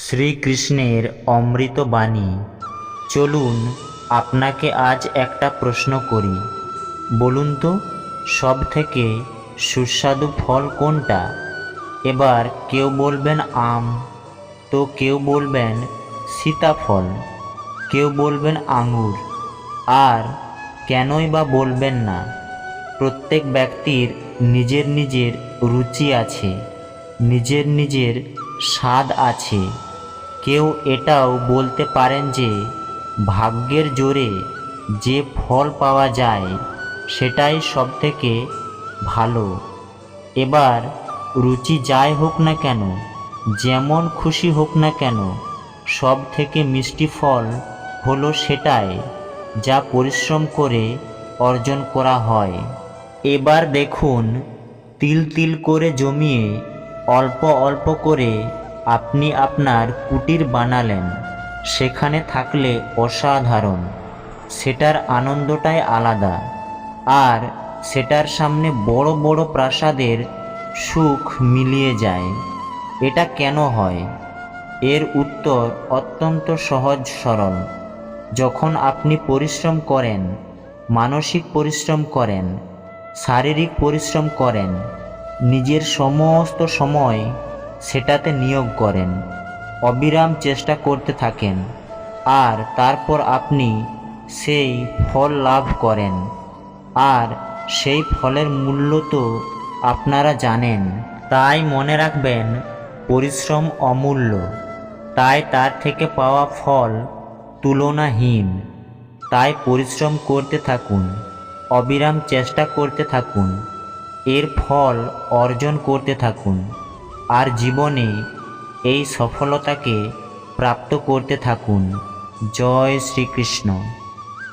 শ্রীকৃষ্ণের অমৃত বাণী। চলুন আপনাকে আজ একটা প্রশ্ন করি, বলুন তো সব থেকে সুস্বাদু ফল কোনটা? এবার কেউ বলবেন আম, তো কেউ বলবেন সীতাফল, কেউ বলবেন আঙুর। আর কেনই বা বলবেন না? প্রত্যেক ব্যক্তির নিজের নিজের রুচি আছে, নিজের নিজের স্বাদ আছে। কেউ এটাও বলতে পারেন যে ভাগ্যের জোরে যে ফল পাওয়া যায় সেটাই সবথেকে ভালো। এবার রুচি যাই হোক না কেন, যেমন খুশি হোক না কেন, সব থেকে মিষ্টি ফল হলো সেটাই যা পরিশ্রম করে অর্জন করা হয়। এবার দেখুন, তিল তিল করে জমিয়ে অল্প অল্প করে আপনি আপনার কুটির বানালেন। সেখানে থাকলে অসাধারণ, সেটার আনন্দটাই আলাদা। আর সেটার সামনে বড় বড় প্রাসাদের সুখ মিলিয়ে যায়। এটা কেন হয়? এর উত্তর অত্যন্ত সহজ সরল। যখন আপনি পরিশ্রম করেন, মানসিক পরিশ্রম করেন, শারীরিক পরিশ্রম করেন, নিজের সমস্ত সময় সেটাতে নিয়োগ করেন, অবিরাম চেষ্টা করতে থাকেন, আর তারপর আপনি সেই ফল লাভ করেন। আর সেই ফলের মূল্য তো আপনারা জানেন। তাই মনে রাখবেন, পরিশ্রম অমূল্য, তাই তার থেকে পাওয়া ফল তুলনাহীন। তাই পরিশ্রম করতে থাকুন, অবিরাম চেষ্টা করতে থাকুন, এর ফল অর্জন করতে থাকুন, আর জীবনে এই সফলতাকে প্রাপ্ত করতে থাকুন। জয় শ্রীকৃষ্ণ।